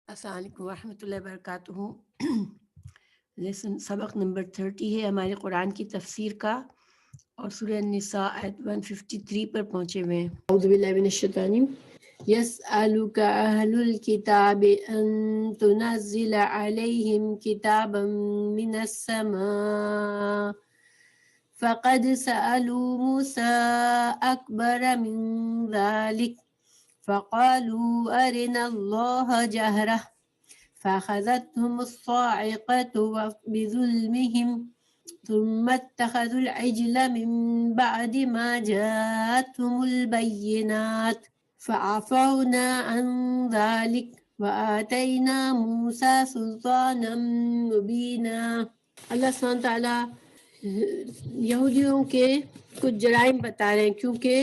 السلام علیکم ورحمۃ اللہ وبرکاتہ۔ لیسن سبق نمبر 30 ہے ہمارے قرآن کی تفسیر کا، اور سورہ النساء آیت 153 پر پہنچے ہوئے ہیں۔ اعوذ باللہ من الشیطان یسألک اہل الکتاب ان تنزل علیہم کتابا من السماء فقد سألوا موسى أكبر من ذلك فقالوا أرنا الله جهرة فأخذتهم الصاعقة بظلمهم ثم اتخذوا العجل من بعد ما جاءتهم البينات فعفونا عن ذلك وآتينا موسى سلطانا مبينا۔ اللہ سبحانہ تعالیٰ یہودیوں کے کچھ جرائم بتا رہے ہیں، کیونکہ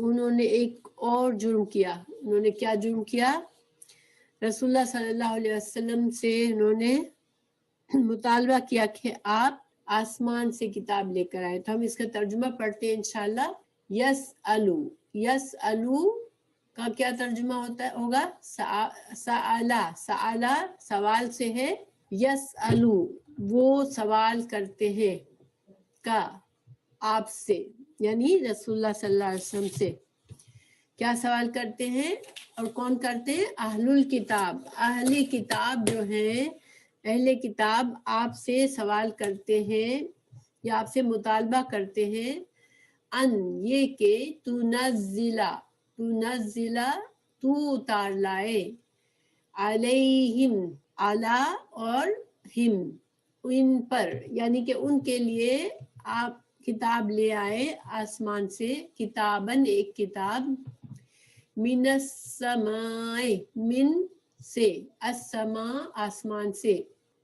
انہوں نے ایک اور جرم کیا۔ انہوں نے کیا جرم کیا؟ رسول اللہ صلی اللہ علیہ وسلم سے انہوں نے مطالبہ کیا کہ آپ آسمان سے کتاب لے کر آئے۔ تو ہم اس کا ترجمہ پڑھتے ہیں انشاءاللہ۔ یسألو کا کیا ترجمہ ہوگا؟ سآلہ سوال سے ہے، یسألو وہ سوال کرتے ہیں کا آپ سے، یعنی رسول اللہ صلی اللہ علیہ وسلم سے کیا سوال کرتے ہیں، اور کون کرتے ہیں؟ اہل الکتاب، اہل کتاب جو ہیں، اہل کتاب آپ سے سوال کرتے ہیں یا آپ سے مطالبہ کرتے ہیں، ان یہ کہ تنزلہ تو اتار لائے، علیہم علی اور ہم ان پر، یعنی کہ ان کے لیے آپ کتاب لے آئے آسمان سے، کتابن ایک کتاب، من السماء من سے، السماء آسمان سے۔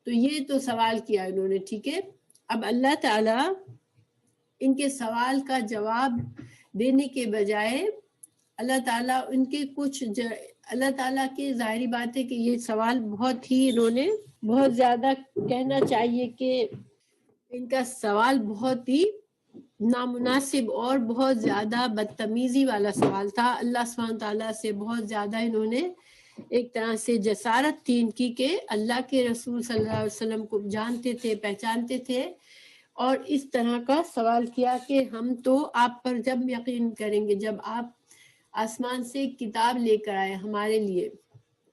تو یہ تو سوال کیا انہوں نے، ٹھیک ہے۔ اب اللہ تعالیٰ ان کے سوال کا جواب دینے کے بجائے اللہ تعالیٰ ان کے کچھ اللہ تعالیٰ کی ظاہری بات ہے کہ یہ سوال بہت ہی انہوں نے بہت زیادہ کہنا چاہیے کہ ان کا سوال بہت ہی نامناسب اور بہت زیادہ بدتمیزی والا سوال تھا۔ اللہ سبحانہ تعالیٰ سے بہت زیادہ انہوں نے ایک طرح سے جسارت تھی ان کی، کہ اللہ کے رسول صلی اللہ علیہ وسلم کو جانتے تھے، پہچانتے تھے، اور اس طرح کا سوال کیا کہ ہم تو آپ پر جب یقین کریں گے جب آپ آسمان سے کتاب لے کر آئے ہمارے لیے۔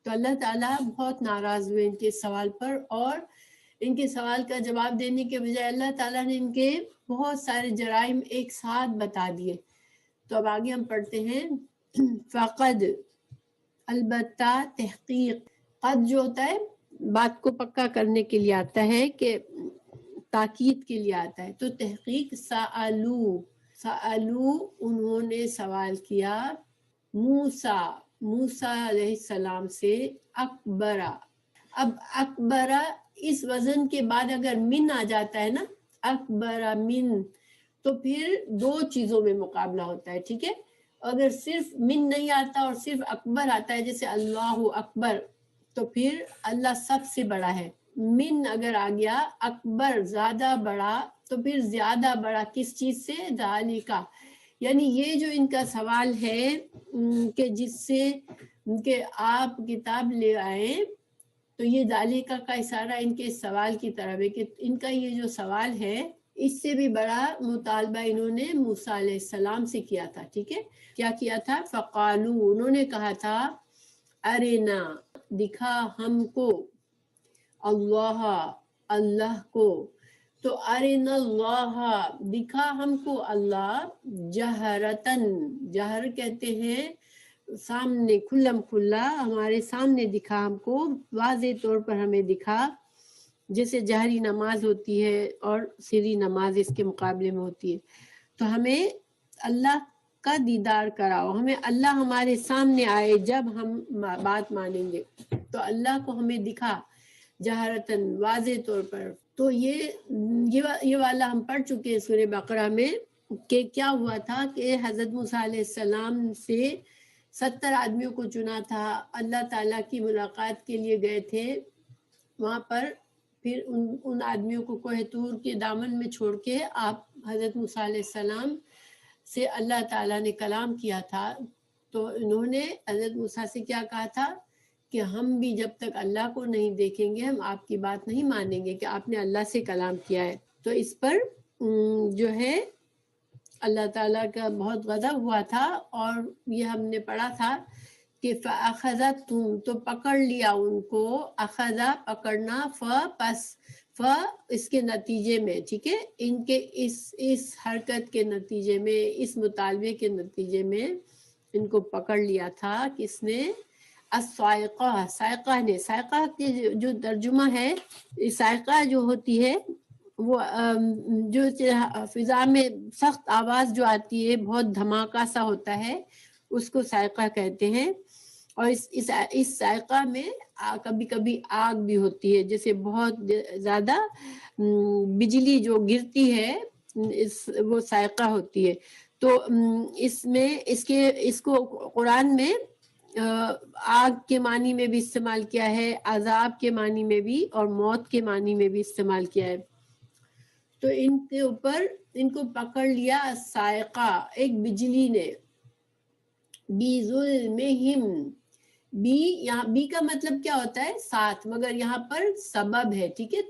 تو اللہ تعالیٰ بہت ناراض ہوئے ان کے سوال پر، اور ان کے سوال کا جواب دینے کے بجائے اللہ تعالیٰ نے ان کے بہت سارے جرائم ایک ساتھ بتا دیے۔ تو اب آگے ہم پڑھتے ہیں۔ فقد البتہ، تحقیق، قد جو ہوتا ہے بات کو پکا کرنے کے لیے آتا ہے، کہ تاکید کے لیے آتا ہے، تو تحقیق سألو انہوں نے سوال کیا، موسیٰ علیہ السلام سے، اکبرہ۔ اب اکبرہ اس وزن کے بعد اگر من آ جاتا ہے نا، اکبرہ من، تو پھر دو چیزوں میں مقابلہ ہوتا ہے، ٹھیک ہے۔ اگر صرف من نہیں آتا اور صرف اکبر آتا ہے، جیسے اللہ اکبر، تو پھر اللہ سب سے بڑا ہے۔ من اگر آ گیا، اکبر زیادہ بڑا، تو پھر زیادہ بڑا کس چیز سے؟ ذالکا، یعنی یہ جو ان کا سوال ہے کہ جس سے کہ آپ کتاب لے آئے، تو یہ ذالکا کا اشارہ ان کے سوال کی طرف ہے، کہ ان کا یہ جو سوال ہے اس سے بھی بڑا مطالبہ انہوں نے موسیٰ علیہ السلام سے کیا تھا، ٹھیک ہے۔ کیا کیا تھا؟ فقالو انہوں نے کہا تھا، ارنا دکھا ہم کو، اللہ کو، تو ارنا اللہ دکھا ہم کو اللہ، جہرتن، جہر کہتے ہیں سامنے، کھلم کھلا ہمارے سامنے دکھا ہم کو، واضح طور پر ہمیں دکھا، جیسے جہری نماز ہوتی ہے اور سری نماز اس کے مقابلے میں ہوتی ہے۔ تو ہمیں اللہ کا دیدار کراؤ، ہمیں اللہ ہمارے سامنے آئے جب ہم بات مانیں گے، تو اللہ کو ہمیں دکھا جہرتن، واضح طور پر۔ تو یہ والا ہم پڑھ چکے ہیں سورہ بقرہ میں، کہ کیا ہوا تھا کہ حضرت موسیٰ علیہ السلام سے 70 آدمیوں کو چنا تھا، اللہ تعالیٰ کی ملاقات کے لیے گئے تھے وہاں پر، پھر ان آدمیوں کو کوہ طور کے دامن میں چھوڑ کے آپ حضرت موسیٰ علیہ السلام سے اللہ تعالیٰ نے کلام کیا تھا۔ تو انہوں نے حضرت موسیٰ سے کیا کہا تھا کہ ہم بھی جب تک اللہ کو نہیں دیکھیں گے ہم آپ کی بات نہیں مانیں گے کہ آپ نے اللہ سے کلام کیا ہے. تو اس پر جو ہے اللہ تعالیٰ کا بہت غضب ہوا تھا، اور یہ ہم نے پڑھا تھا کہ فَأَخَذَتْهُمْ تو پکڑ لیا ان کو، اخذا پکڑنا، پس اس کے نتیجے میں، ٹھیک ہے، ان کے اس حرکت کے نتیجے میں، اس مطالبے کے نتیجے میں ان کو پکڑ لیا تھا. کس نے؟ الصائقہ، سائقہ نے. سائقہ کے جو ترجمہ ہے، سائقہ جو ہوتی ہے وہ جو فضا میں سخت آواز جو آتی ہے، بہت دھماکہ سا ہوتا ہے، اس کو سائقہ کہتے ہیں. اور اس سائقہ میں کبھی کبھی آگ بھی ہوتی ہے، جیسے بہت زیادہ بجلی جو گرتی ہے وہ سائقہ ہوتی ہے. تو اس میں اس کو قرآن میں آگ کے معنی میں بھی استعمال کیا ہے، عذاب کے معنی میں بھی، اور موت کے معنی میں بھی استعمال کیا ہے. تو ان کے اوپر ان کو پکڑ لیا سائقہ، ایک بجلی نے. بِظُلْمِهِمْ، بی، یہاں بی کا مطلب کیا ہوتا ہے؟ ساتھ، مگر یہاں پر سبب ہے، ٹھیک ہے.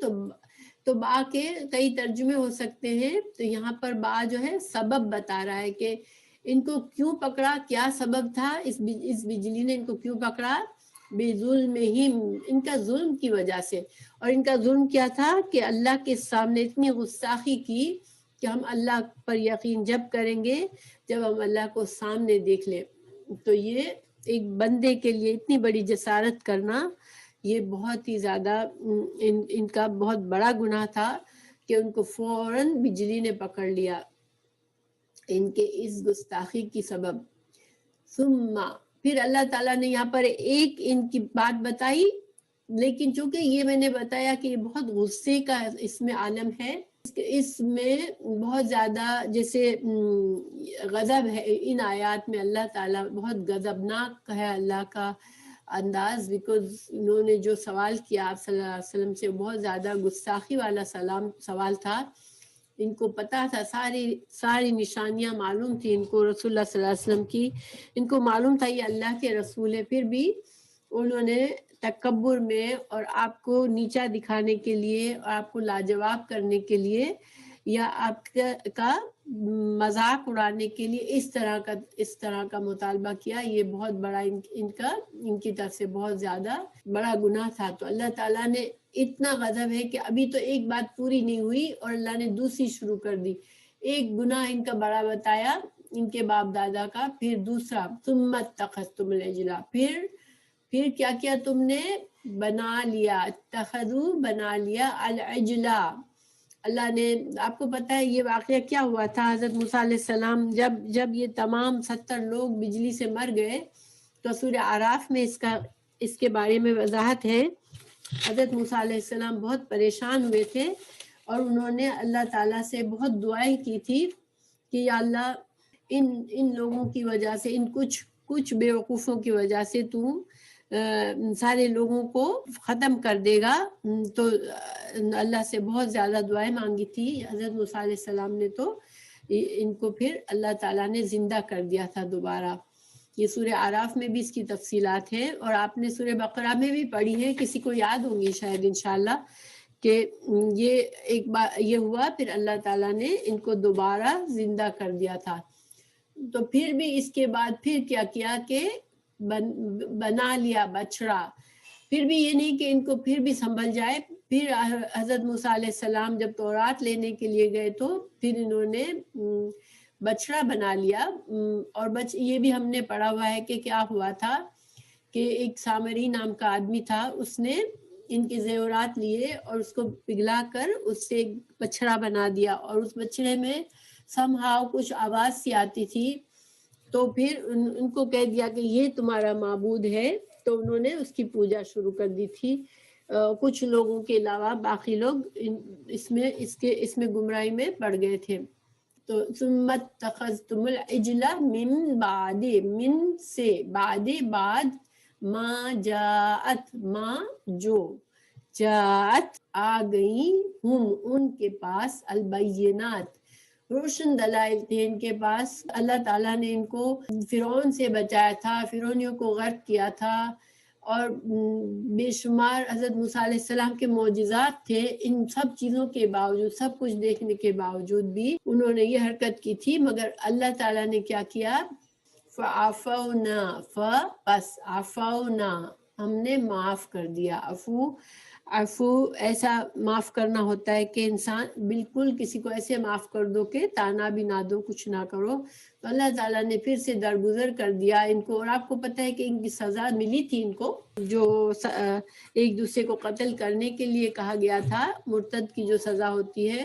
تو با کے کئی ترجمے ہو سکتے ہیں، تو یہاں پر با جو ہے سبب بتا رہا ہے کہ ان کو کیوں پکڑا، کیا سبب تھا، اس بجلی نے ان کو کیوں پکڑا. بِظُلْمِهِمْ، ان کا ظلم کی وجہ سے. اور ان کا ظلم کیا تھا کہ اللہ کے سامنے اتنی گستاخی کی کہ ہم اللہ پر یقین جب کریں گے جب ہم اللہ کو سامنے دیکھ لیں. تو یہ ایک بندے کے لیے اتنی بڑی جسارت کرنا، یہ بہت ہی زیادہ ان کا بہت بڑا گناہ تھا کہ ان کو فوراً بجلی نے پکڑ لیا ان کے اس گستاخی کی سبب. ثم، پھر اللہ تعالیٰ نے یہاں پر ایک ان کی بات بتائی، لیکن چونکہ یہ میں نے بتایا کہ یہ بہت غصے کا اس میں عالم ہے، اس میں بہت زیادہ جیسے غضب ہے. ان آیات میں اللہ تعالیٰ بہت غضبناک ہے اللہ کا انداز، بیکاز انہوں نے جو سوال کیا آپ صلی اللہ علیہ وسلم سے بہت زیادہ گستاخی والا سوال تھا. ان کو پتا تھا، ساری نشانیاں معلوم تھی ان کو رسول اللہ صلی اللہ علیہ وسلم کی، ان کو معلوم تھا یہ اللہ کے رسول ہے، پھر بھی انہوں نے تکبر میں اور آپ کو نیچا دکھانے کے لیے اور آپ کو لاجواب کرنے کے لیے یا آپ کا مذاق اڑانے کے لیے اس طرح کا مطالبہ کیا. یہ بہت بڑا ان کی طرف سے بہت زیادہ بڑا گناہ تھا. تو اللہ تعالیٰ نے اتنا غضب ہے کہ ابھی تو ایک بات پوری نہیں ہوئی اور اللہ نے دوسری شروع کر دی. ایک گناہ ان کا بڑا بتایا ان کے باپ دادا کا، پھر دوسرا ثم اتخذتم العجل، پھر کیا کیا تم نے؟ بنا لیا، اتخذوا بنا لیا، العجلہ. اللہ نے، آپ کو پتہ ہے یہ واقعہ کیا ہوا تھا؟ حضرت موسیٰ علیہ السلام جب یہ تمام 70 لوگ بجلی سے مر گئے تو سورہ اعراف میں اس کے بارے میں وضاحت ہے. حضرت موسیٰ علیہ السلام بہت پریشان ہوئے تھے اور انہوں نے اللہ تعالیٰ سے بہت دعائیں کی تھی کہ یا اللہ ان لوگوں کی وجہ سے، ان کچھ بیوقوفوں کی وجہ سے تو سارے لوگوں کو ختم کر دے گا. تو اللہ سے بہت زیادہ دعائیں مانگی تھی حضرت موسیٰ علیہ السلام نے، تو ان کو پھر اللہ تعالیٰ نے زندہ کر دیا تھا دوبارہ. یہ سورہ اعراف میں بھی اس کی تفصیلات ہیں، اور آپ نے سورہ بقرہ میں بھی پڑھی ہے، کسی کو یاد ہوں گی شاید انشاءاللہ، کہ یہ ایک بار یہ ہوا، پھر اللہ تعالیٰ نے ان کو دوبارہ زندہ کر دیا تھا. تو پھر بھی اس کے بعد پھر کیا کیا کہ بنا لیا بچڑا. پھر بھی یہ نہیں کہ ان کو پھر بھی سنبھل جائے. پھر حضرت موسیٰ علیہ السلام جب تورات لینے کے لیے گئے تو پھر انہوں نے بچڑا بنا لیا. اور یہ بھی ہم نے پڑھا ہوا ہے کہ کیا ہوا تھا کہ ایک سامری نام کا آدمی تھا، اس نے ان کے زیورات لیے اور اس کو پگھلا کر اس سے ایک بچڑا بنا دیا، اور اس بچڑے میں somehow کچھ آواز سی آتی تھی. تو پھر ان کو کہہ دیا کہ یہ تمہارا معبود ہے، تو انہوں نے اس کی پوجا شروع کر دی تھی. کچھ لوگوں کے علاوہ باقی لوگ اس میں گمراہی میں پڑ گئے تھے. تو ثم اتخذتم العجل من بعد، من سے، بعد ما جاءت، ما جو، جاءت آ گئی، ہم ان کے پاس، البینات روشن دلائل تھے ان کے پاس. اللہ تعالیٰ نے ان کو فرعون سے بچایا تھا، فرعونیوں کو غرق کیا تھا، اور بے شمار حضرت موسیٰ علیہ السلام کے معجزات تھے، ان سب چیزوں کے باوجود، سب کچھ دیکھنے کے باوجود بھی انہوں نے یہ حرکت کی تھی، مگر اللہ تعالیٰ نے کیا کیا؟ فَعَفَوْنَا، بس عفونا، ہم نے معاف کر دیا۔ عفو ایسا معاف کرنا ہوتا ہے کہ انسان بالکل کسی کو ایسے معاف کر دو کہ تانا بھی نہ دو، کچھ نہ کرو، تو اللہ تعالیٰ نے پھر سے درگزر کر دیا ان کو۔ اور آپ کو پتہ ہے کہ ان کی سزا ملی تھی ان کو، جو ایک دوسرے کو قتل کرنے کے لیے کہا گیا تھا، مرتد کی جو سزا ہوتی ہے،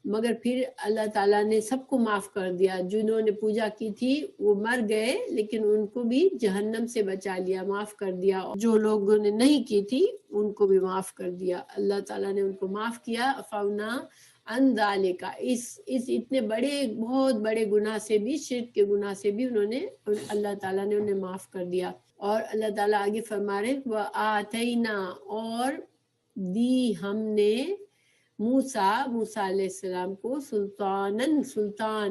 مگر پھر اللہ تعالیٰ نے سب کو معاف کر دیا۔ جنہوں نے پوجا کی تھی وہ مر گئے، لیکن ان کو بھی جہنم سے بچا لیا، معاف کر دیا۔ جو لوگوں نے نہیں کی تھی ان کو بھی معاف کر دیا، اللہ تعالیٰ نے ان کو معاف کیا۔ عفونا عن ذالک، اس اتنے بڑے، بہت بڑے گناہ سے بھی، شرک کے گناہ سے بھی انہوں نے، اللہ تعالیٰ نے انہیں معاف کر دیا۔ اور اللہ تعالیٰ آگے فرما رہے وَآتَيْنَا، اور دی ہم نے، موسیٰ علیہ السلام کو،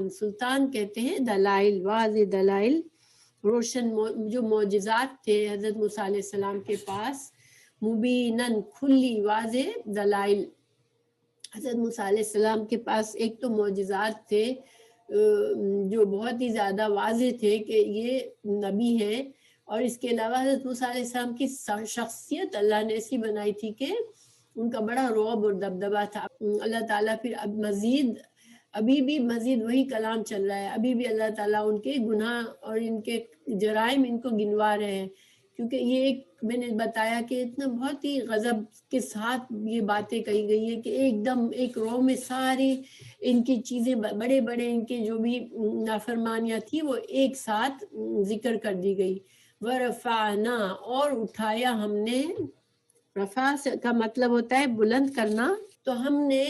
سلطان کہتے ہیں دلائل، واضح دلائل، روشن جو معجزات تھے حضرت موسیٰ علیہ السلام کے پاس، مبینن، کھلی واضح دلائل۔ حضرت موسیٰ علیہ السلام کے پاس ایک تو معجزات تھے جو بہت ہی زیادہ واضح تھے کہ یہ نبی ہیں، اور اس کے علاوہ حضرت موسیٰ علیہ السلام کی شخصیت اللہ نے ایسی بنائی تھی کہ ان کا بڑا رعب اور دبدبا تھا۔ اللہ تعالیٰ پھر ابھی بھی مزید وہی کلام چل رہا ہے، ابھی بھی اللہ تعالیٰ ان کے گناہ اور ان کے جرائم ان کو گنوا رہے ہیں، کیونکہ یہ ایک میں نے بتایا کہ اتنا بہت ہی غضب کے ساتھ یہ باتیں کہی گئی ہے کہ ایک دم ایک رو میں ساری ان کی چیزیں، بڑے بڑے ان کے جو بھی نافرمانیاں تھی وہ ایک ساتھ ذکر کر دی گئی۔ ورفعنا، اور اٹھایا ہم نے، رفع کا مطلب ہوتا ہے بلند کرنا، تو ہم نے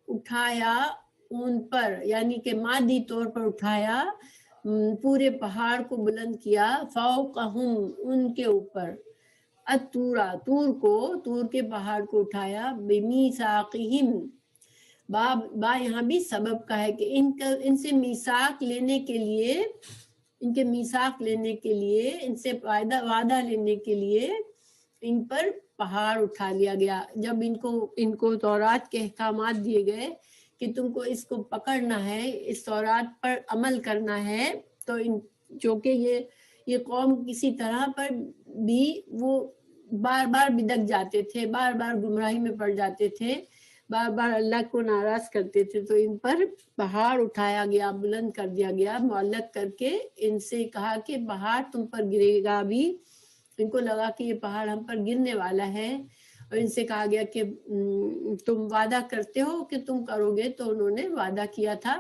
اٹھایا ان پر، یعنی کہ مادی طور پر اٹھایا، پورے پہاڑ کو بلند کیا، فوقہم، ان کے اوپر، الطورا، طور کے پہاڑ کو اٹھایا، بمیثاقہم، با یہاں بھی سبب کا ہے کہ ان سے میثاق لینے کے لیے، ان کے میثاق لینے کے لیے، ان سے وعدہ لینے کے لیے ان پر پہاڑ اٹھا لیا گیا۔ جب ان کو تورات کے احکامات دیے گئے کہ تم کو اس کو پکڑنا ہے، اس تورات پر عمل کرنا ہے، تو جو کہ یہ قوم کسی طرح پر بھی وہ بار بار بدک جاتے تھے، بار بار گمراہی میں پڑ جاتے تھے، بار بار اللہ کو ناراض کرتے تھے، تو ان پر پہاڑ اٹھایا گیا، بلند کر دیا گیا، معلق کر کے ان سے کہا کہ پہاڑ تم پر گرے گا بھی۔ ان کو لگا کہ یہ پہاڑ ہم پر گرنے والا ہے، اور ان سے کہا گیا کہ تم وعدہ کرتے ہو کہ تم کرو گے، تو انہوں نے وعدہ کیا تھا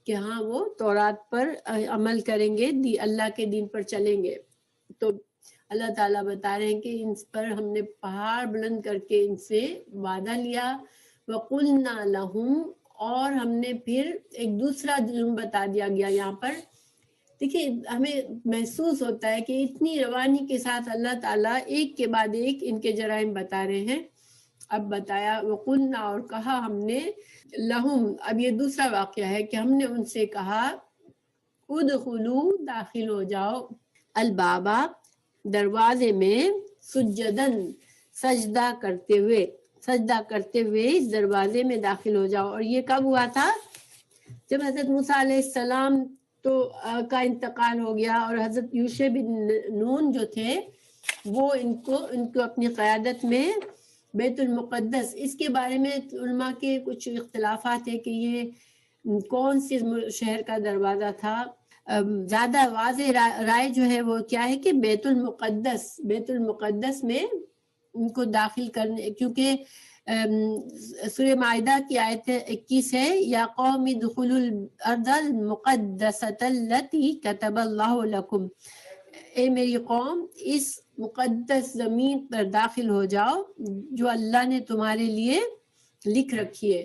کہ ہاں وہ تورات پر عمل کریں گے، اللہ کے دین پر چلیں گے۔ تو اللہ تعالیٰ بتا رہے ہیں کہ ان پر ہم نے پہاڑ بلند کر کے ان سے وعدہ لیا۔ وَقُلْنَا لَهُمْ، اور ہم نے پھر ایک دوسرا جرم بتا دیا گیا یہاں پر۔ دیکھیں ہمیں محسوس ہوتا ہے کہ اتنی روانی کے ساتھ اللہ تعالیٰ ایک کے بعد ایک ان کے جرائم بتا رہے ہیں۔ اب بتایا وَقُلْنَا، اور کہا ہم نے، لَهُمْ، اب یہ دوسرا واقعہ ہے کہ ہم نے ان سے کہا، ادخلوا، داخل ہو جاؤ، البابا، دروازے میں، سجدن، سجدہ کرتے ہوئے اس دروازے میں داخل ہو جاؤ۔ اور یہ کب ہوا تھا؟ جب حضرت موسیٰ علیہ السلام کا انتقال ہو گیا، اور حضرت یوشع بن نون جو تھے وہ ان کو اپنی قیادت میں بیت المقدس، اس کے بارے میں علماء کے کچھ اختلافات ہیں کہ یہ کون سے شہر کا دروازہ تھا۔ زیادہ واضح رائے جو ہے وہ کیا ہے کہ بیت المقدس میں ان کو داخل کرنے، کیونکہ سورہ مائدہ کی آیت 21 ہے، یا قوم ادخلوا الارض المقدسۃ التی کتب اللہ لکم، اے میری قوم اس مقدس زمین پر داخل ہو جاؤ جو اللہ نے تمہارے لیے لکھ رکھی ہے۔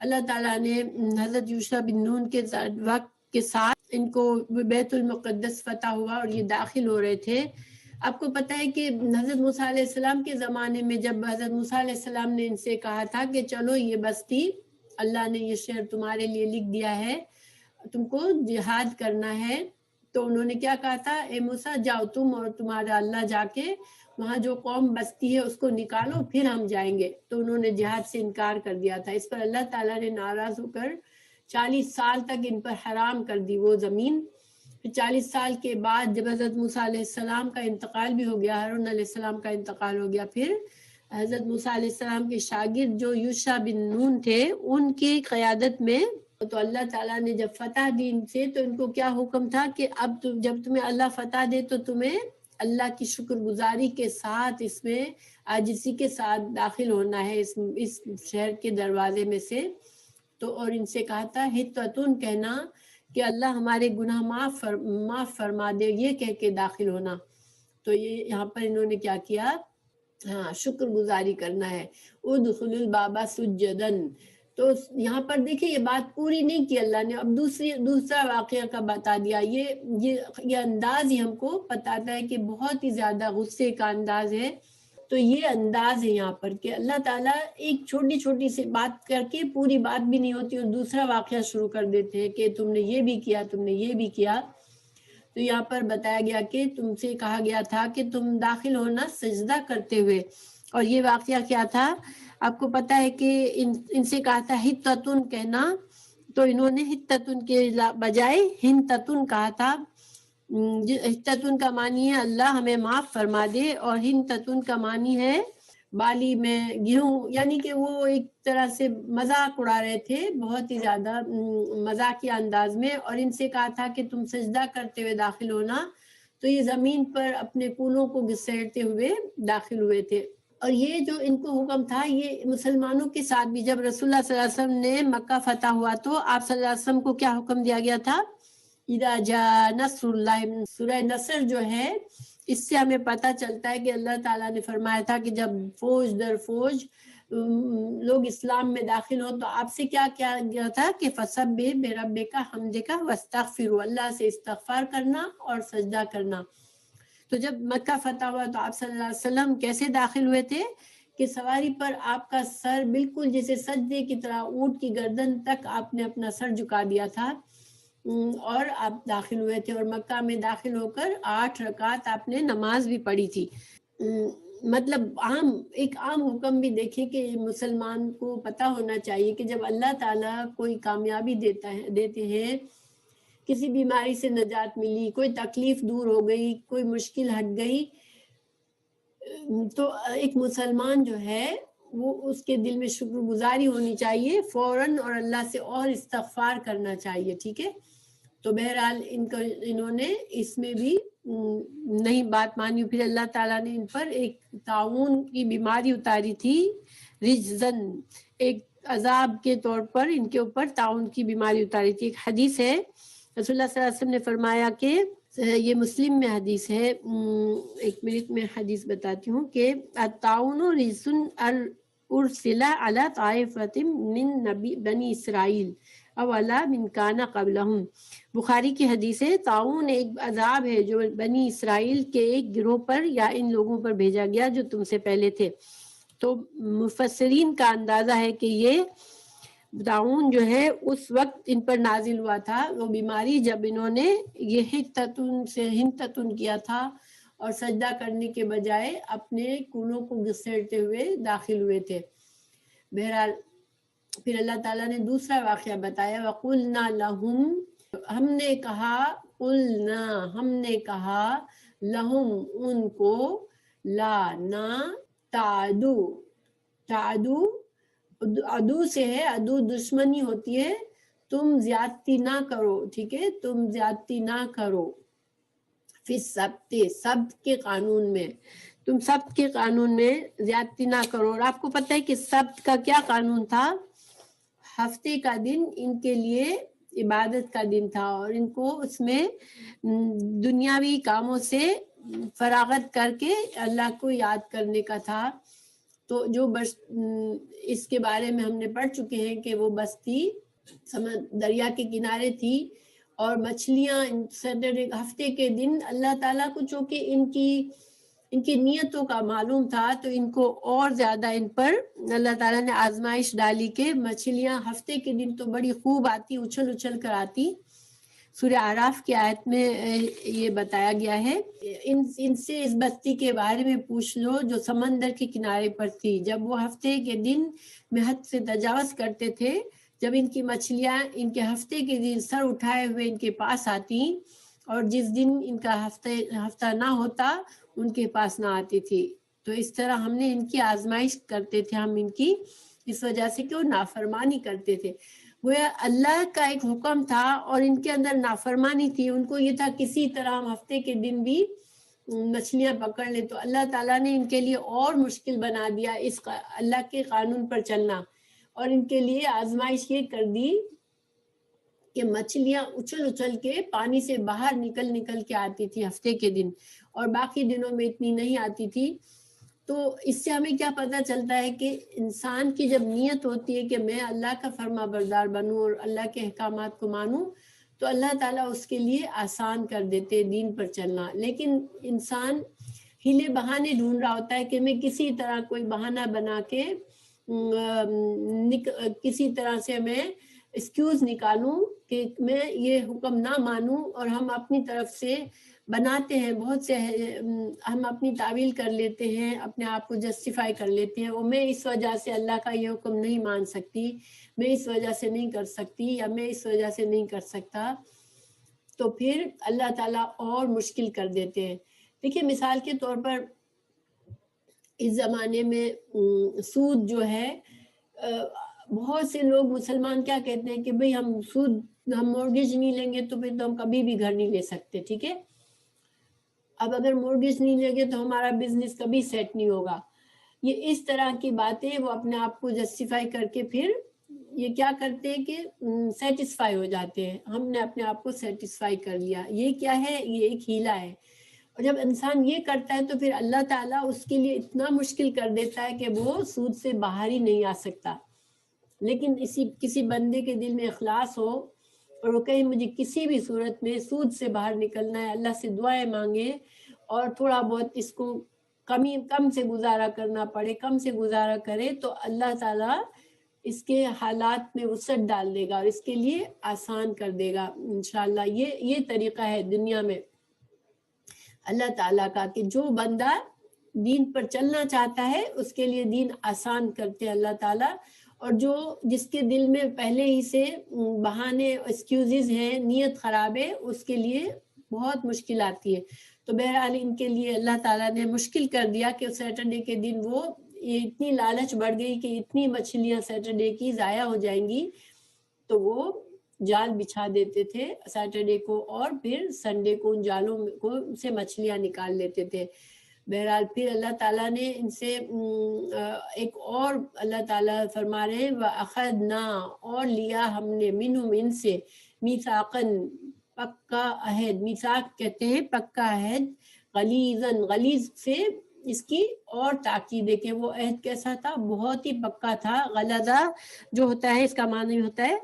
اللہ تعالیٰ نے حضرت یوشع بن نون کے وقت کے ساتھ ان کو بیت المقدس فتح ہوا اور یہ داخل ہو رہے تھے۔ آپ کو پتہ ہے کہ حضرت موسیٰ علیہ السلام کے زمانے میں جب حضرت موسیٰ علیہ السلام نے ان سے کہا تھا کہ چلو یہ بستی، اللہ نے یہ شہر تمہارے لیے لکھ دیا ہے، تم کو جہاد کرنا ہے، تو انہوں نے کیا کہا تھا، اے موسیٰ جاؤ تم اور تمہارا اللہ جا کے وہاں جو قوم بستی ہے اس کو نکالو پھر ہم جائیں گے. تو انہوں نے جہاد سے انکار کر دیا تھا. اس پر اللہ تعالیٰ نے ناراض ہو کر 40 سال تک ان پر حرام کر دی وہ زمین. پھر 40 سال کے بعد جب حضرت موسیٰ علیہ السلام کا انتقال بھی ہو گیا، ہارون علیہ السلام کا انتقال ہو گیا، پھر حضرت موسیٰ علیہ السلام کے شاگرد جو یوشع بن نون تھے ان کی قیادت میں، تو اللہ تعالیٰ نے جب فتح دی ان سے تو ان کو کیا حکم تھا کہ اب جب تمہیں اللہ فتح دے تو تمہیں اللہ کی شکر گزاری کے ساتھ اس میں عاجزی کے ساتھ داخل ہونا ہے اس شہر کے دروازے میں سے. تو اور ان سے کہا تھا حتتن کہنا کہ اللہ ہمارے گناہ معاف فرما دے، یہ کہہ کے داخل ہونا. تو یہ یہاں پر انہوں نے کیا کیا، ہاں شکر گزاری کرنا ہے. ادخلوا الباب سجدن. تو یہاں پر دیکھیں یہ بات پوری نہیں کی اللہ نے، اب دوسرا واقعہ کا بتا دیا. یہ انداز ہی ہم کو بتاتا ہے کہ بہت ہی زیادہ غصے کا انداز ہے. تو یہ انداز ہے یہاں پر کہ اللہ تعالیٰ ایک چھوٹی چھوٹی سی بات کر کے پوری بات بھی نہیں ہوتی اور دوسرا واقعہ شروع کر دیتے ہیں کہ تم نے یہ بھی کیا، تم نے یہ بھی کیا. تو یہاں پر بتایا گیا کہ تم سے کہا گیا تھا کہ تم داخل ہونا سجدہ کرتے ہوئے. اور یہ واقعہ کیا تھا آپ کو پتا ہے کہ ان سے کہا تھا حتتن کہنا، تو انہوں نے حتتن کے بجائے ہنتتن کہا تھا. حتتن کا معنی ہے اللہ ہمیں معاف فرما دے، اور ہنتتن کا معنی ہے بالی میں گیہوں، یعنی کہ وہ ایک طرح سے مذاق اڑا رہے تھے بہت ہی زیادہ مذاقیہ انداز میں. اور ان سے کہا تھا کہ تم سجدہ کرتے ہوئے داخل ہونا. تو یہ زمین پر اپنے کونوں کو گھسیٹتے ہوئے داخل ہوئے تھے. اور یہ جو ان کو حکم تھا یہ مسلمانوں کے ساتھ بھی، جب رسول اللہ صلی اللہ علیہ وسلم نے مکہ فتح ہوا تو آپ صلی اللہ علیہ وسلم کو کیا حکم دیا گیا تھا، اذا جاء نصر اللہ. سورہ نصر جو ہے اس سے ہمیں پتہ چلتا ہے کہ اللہ تعالیٰ نے فرمایا تھا کہ جب فوج در فوج لوگ اسلام میں داخل ہو تو آپ سے کیا کیا گیا تھا کہ فسبح بربک حمدک واستغفر، اللہ سے استغفار کرنا اور سجدہ کرنا. تو جب مکہ فتح ہوا تو آپ صلی اللہ علیہ وسلم کیسے داخل ہوئے تھے کہ سواری پر آپ کا سر بالکل جیسے سجدے کی طرح اونٹ کی گردن تک آپ نے اپنا سر جھکا دیا تھا اور آپ داخل ہوئے تھے. اور مکہ میں داخل ہو کر 8 رکعت آپ نے نماز بھی پڑھی تھی. مطلب ایک عام حکم بھی دیکھیں کہ مسلمان کو پتہ ہونا چاہیے کہ جب اللہ تعالیٰ کوئی کامیابی دیتے ہیں، کسی بیماری سے نجات ملی، کوئی تکلیف دور ہو گئی، کوئی مشکل ہٹ گئی، تو ایک مسلمان جو ہے وہ اس کے دل میں شکر گزاری ہونی چاہیے فوراً، اور اللہ سے اور استغفار کرنا چاہیے. ٹھیک ہے. تو بہرحال انہوں نے اس میں بھی نہیں بات مانی. پھر اللہ تعالیٰ نے ان پر ایک طاعون کی بیماری اتاری تھی، رجزن، ایک عذاب کے طور پر ان کے اوپر طاعون کی بیماری اتاری تھی. ایک حدیث ہے رسول اللہ صلی اللہ علیہ وسلم نے فرمایا کہ یہ مسلم میں حدیث ہے، ایک منٹ میں حدیث بتاتی ہوں کہ الطاعون رجزن ارسل علی طائفۃ من بنی اسرائیل اولا من کان قبلہم. بخاری کی حدیث ہے طاعون ایک عذاب ہے جو بنی اسرائیل کے ایک گروہ پر یا ان لوگوں پر بھیجا گیا جو تم سے پہلے تھے. تو مفسرین کا اندازہ ہے کہ یہ طاعون جو ہے اس وقت ان پر نازل ہوا تھا، وہ بیماری جب انہوں نے یہ ہنتتن کیا تھا اور سجدہ کرنے کے بجائے اپنے کونوں کو گھسیٹتے ہوئے داخل ہوئے تھے. بہرحال پھر اللہ تعالیٰ نے دوسرا واقعہ بتایا، وَقُلْنَا لَهُمْ، ہم نے کہا لَهُمْ ان کو، لا نہ، تعدو عدو سے ہے، عدو دشمنی ہوتی ہے، تم زیادتی نہ کرو. ٹھیک ہے، تم زیادتی نہ کرو فی السبت، سبت کے قانون میں، تم سبت کے قانون میں زیادتی نہ کرو. اور آپ کو پتہ ہے کہ سبت کا کیا قانون تھا، ہفتے کا دن ان کے لیے عبادت کا دن تھا اور ان کو اس میں دنیاوی کاموں سے فراغت کر کے اللہ کو یاد کرنے کا تھا. تو جو اس کے بارے میں ہم نے پڑھ چکے ہیں کہ وہ بستی دریا کے کنارے تھی اور مچھلیاں سیٹرڈے ہفتے کے دن اللہ تعالیٰ کو چونکہ ان کی نیتوں کا معلوم تھا تو ان کو اور زیادہ ان پر اللہ تعالیٰ نے آزمائش ڈالی کہ مچھلیاں ہفتے کے دن تو بڑی خوب آتی، اچھل اچھل کر آتی، سورہ اعراف کی آیت میں یہ بتایا گیا ہے، ان سے اس بستی کے بارے میں پوچھ لو جو سمندر کے کنارے پر تھی، جب وہ ہفتے کے دن میں حد سے تجاوز کرتے تھے، جب ان کی مچھلیاں ان کے ہفتے کے دن سر اٹھائے ہوئے ان کے پاس آتی، اور جس دن ان کا ہفتہ نہ ہوتا ان کے پاس نہ آتی تھی۔ تو اس طرح ہم نے ان کی آزمائش کرتے تھے، ہم ان کی اس وجہ سے کہ وہ نافرمانی کرتے تھے۔ وہ اللہ کا ایک حکم تھا اور ان کے اندر نافرمانی تھی، ان کو یہ تھا کسی طرح ہم ہفتے کے دن بھی مچھلیاں پکڑ لیں، تو اللہ تعالیٰ نے ان کے لیے اور مشکل بنا دیا اس اللہ کے قانون پر چلنا، اور ان کے لیے آزمائش یہ کر دی کہ مچھلیاں اچھل اچھل کے پانی سے باہر نکل کے آتی تھی ہفتے کے دن، اور باقی دنوں میں اتنی نہیں آتی تھی۔ تو اس سے ہمیں کیا پتہ چلتا ہے کہ انسان کی جب نیت ہوتی ہے کہ میں اللہ کا فرما بردار بنوں اور اللہ کے احکامات کو مانوں، تو اللہ تعالیٰ اس کے لیے آسان کر دیتے دین پر چلنا۔ لیکن انسان ہیلے بہانے ڈھونڈ رہا ہوتا ہے کہ میں کسی طرح کوئی بہانہ بنا کے کسی طرح سے میں ایکسکیوز نکالوں کہ میں یہ حکم نہ مانوں، اور ہم اپنی طرف سے بناتے ہیں بہت سے، ہم اپنی تعویل کر لیتے ہیں، اپنے آپ کو جسٹیفائی کر لیتے ہیں، اور میں اس وجہ سے اللہ کا یہ حکم نہیں مان سکتی، میں اس وجہ سے نہیں کر سکتی، یا میں اس وجہ سے نہیں کر سکتا، تو پھر اللہ تعالیٰ اور مشکل کر دیتے ہیں۔ دیکھیے مثال کے طور پر اس زمانے میں سود جو ہے، بہت سے لوگ مسلمان کیا کہتے ہیں کہ بھئی ہم مورگیج نہیں لیں گے تو پھر تو ہم کبھی بھی گھر نہیں لے سکتے، ٹھیک ہے، اب اگر مورگیج نہیں لیں گے تو ہمارا بزنس کبھی سیٹ نہیں ہوگا۔ یہ اس طرح کی باتیں وہ اپنے آپ کو جسٹیفائی کر کے پھر یہ کیا کرتے ہیں کہ سیٹسفائی ہو جاتے ہیں، ہم نے اپنے آپ کو سیٹسفائی کر لیا۔ یہ کیا ہے؟ یہ ایک ہیلا ہے، اور جب انسان یہ کرتا ہے تو پھر اللہ تعالیٰ اس کے لیے اتنا مشکل کر دیتا ہے کہ وہ سود سے باہر ہی نہیں آ سکتا۔ لیکن کسی بندے کے دل میں اخلاص ہو اور وہ کہیں مجھے کسی بھی صورت میں سود سے باہر نکلنا ہے، اللہ سے دعائیں مانگے اور تھوڑا بہت اس کو کم سے گزارا کرنا پڑے، کم سے گزارا کرے، تو اللہ تعالیٰ اس کے حالات میں وسعت ڈال دے گا اور اس کے لیے آسان کر دے گا انشاءاللہ۔ یہ طریقہ ہے دنیا میں اللہ تعالیٰ کا کہ جو بندہ دین پر چلنا چاہتا ہے اس کے لیے دین آسان کرتے اللہ تعالیٰ، اور جس کے دل میں پہلے ہی سے بہانے ایکسکیوزز ہیں، نیت خراب ہے، اس کے لیے بہت مشکل آتی ہے۔ تو بہرحال ان کے لیے اللہ تعالیٰ نے مشکل کر دیا کہ سیٹرڈے کے دن وہ اتنی لالچ بڑھ گئی کہ اتنی مچھلیاں سیٹرڈے کی ضائع ہو جائیں گی، تو وہ جال بچھا دیتے تھے سیٹرڈے کو، اور پھر سنڈے کو ان جالوں کو سے مچھلیاں نکال لیتے تھے۔ بہرحال پھر اللہ تعالیٰ نے ان سے ایک اور اللہ تعالیٰ فرما رہے ہیں وَأَخَذْنَا، اور لیا ہم نے منہم ان سے میثاقاً پکا عہد، میثاق کہتے ہیں پکا عہد، غلیظاً غلیظ سے اس کی اور تاکید ہے کہ وہ عہد کیسا تھا، بہت ہی پکا تھا۔ غلظہ جو ہوتا ہے اس کا معنی ہوتا ہے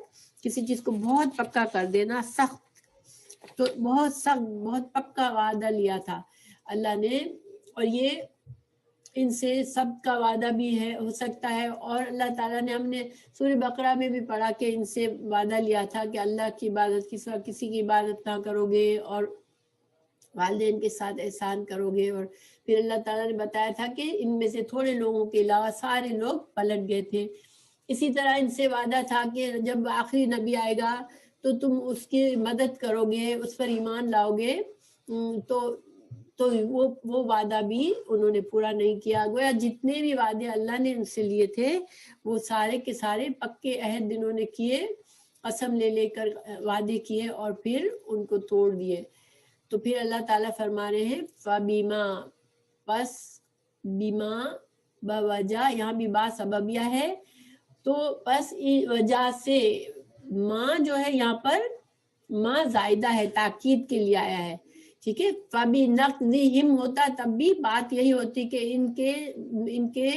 کسی چیز کو بہت پکا کر دینا، سخت، تو بہت سخت بہت پکا وعدہ لیا تھا اللہ نے، اور یہ ان سے سب کا وعدہ بھی ہے ہو سکتا ہے، اور اللہ تعالیٰ نے ہم نے سورہ بقرہ میں بھی پڑھا کہ ان سے وعدہ لیا تھا کہ اللہ کی عبادت کے سوا کسی کی عبادت نہ کرو گے، اور والدین کے ساتھ احسان کرو گے، اور پھر اللہ تعالیٰ نے بتایا تھا کہ ان میں سے تھوڑے لوگوں کے علاوہ سارے لوگ پلٹ گئے تھے۔ اسی طرح ان سے وعدہ تھا کہ جب آخری نبی آئے گا تو تم اس کی مدد کرو گے، اس پر ایمان لاؤ گے، تو وہ وعدہ بھی انہوں نے پورا نہیں کیا۔ گویا جتنے بھی وعدے اللہ نے ان سے لیے تھے وہ سارے کے سارے پکے عہد انہوں نے کیے، قسم لے کر وعدے کیے اور پھر ان کو توڑ دیے۔ تو پھر اللہ تعالیٰ فرما رہے ہیں فَبِمَا، پس بیما بوجہ، یہاں بھی با سببیہ ہے، تو پس وجہ سے، ماں جو ہے یہاں پر ماں زائدہ ہے، تاکید کے لیے آیا ہے، ٹھیک ہے۔ فَبِنَقْضِهِمْ ہوتا تب بھی بات یہی ہوتی کہ ان کے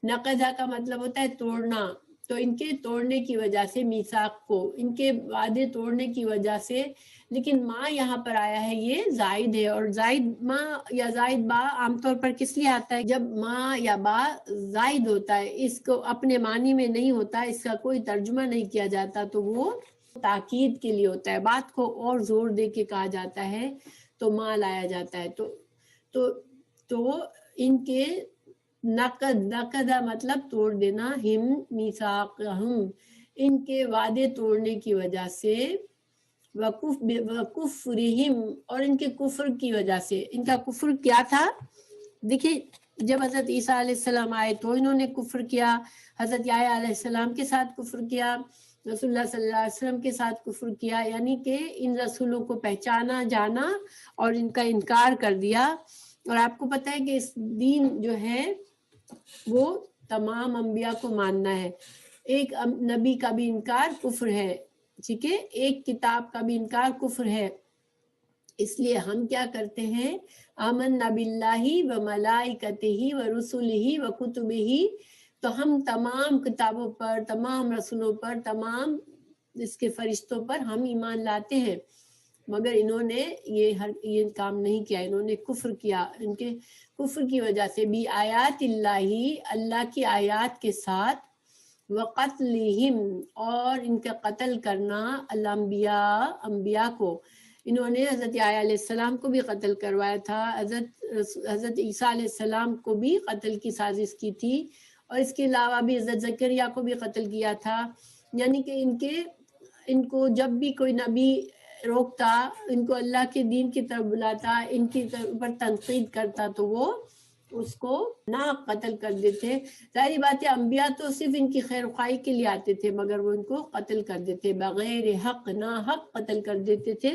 نقضہ کا مطلب ہوتا ہے توڑنا، تو ان کے توڑنے کی وجہ سے میثاق کو، ان کے وعدے توڑنے کی وجہ سے، لیکن ماں یہاں پر آیا ہے یہ زائد ہے، اور زائد ماں یا زائد با عام طور پر کس لیے آتا ہے؟ جب ماں یا با زائد ہوتا ہے، اس کو اپنے معنی میں نہیں ہوتا، اس کا کوئی ترجمہ نہیں کیا جاتا، تو وہ تاکید کے لیے ہوتا ہے، بات کو اور زور دے کے کہا جاتا ہے تو ما لایا جاتا ہے. تو ان کے نقدہ مطلب توڑ دینا، ہم میثاقہم ان کے وعدے توڑنے کی وجہ سے، وکفرہم اور ان کے کفر کی وجہ سے. ان کا کفر کیا تھا؟ دیکھیں جب حضرت عیسیٰ علیہ السلام آئے تو انہوں نے کفر کیا، حضرت یحییٰ علیہ السلام کے ساتھ کفر کیا، رسول اللہ صلی اللہ علیہ وسلم کے ساتھ کفر کیا، یعنی کہ ان رسولوں کو پہچانا جانا اور ان کا انکار کر دیا. اور آپ کو پتہ ہے کہ اس دین جو ہے وہ تمام انبیاء کو ماننا ہے. ایک نبی کا بھی انکار کفر ہے، ٹھیک ہے، ایک کتاب کا بھی انکار کفر ہے. اس لیے ہم کیا کرتے ہیں، آمنا باللہ و ملائکتہ و رسلہ و کتبہ، تو ہم تمام کتابوں پر، تمام رسولوں پر، تمام اس کے فرشتوں پر ہم ایمان لاتے ہیں. مگر انہوں نے یہ کام نہیں کیا، انہوں نے کفر کیا. ان کے کفر کی وجہ سے بھی آیات اللہ کی آیات کے ساتھ، وقتلہم اور ان کا قتل کرنا، الانبیاء انبیاء کو. انہوں نے حضرت یحییٰ علیہ السلام کو بھی قتل کروایا تھا، حضرت عیسیٰ علیہ السلام کو بھی قتل کی سازش کی تھی، اور اس کے علاوہ بھی حضرت زکریا کو بھی قتل کیا تھا. یعنی کہ ان کو جب بھی کوئی نبی روکتا، ان کو اللہ کے دین کی طرف بلاتا، ان کی اوپر تنقید کرتا تو وہ اس کو نہ قتل کر دیتے. ظاہری بات ہے انبیاء تو صرف ان کی خیر خواہی کے لیے آتے تھے، مگر وہ ان کو قتل کر دیتے بغیر حق، نہ حق قتل کر دیتے تھے.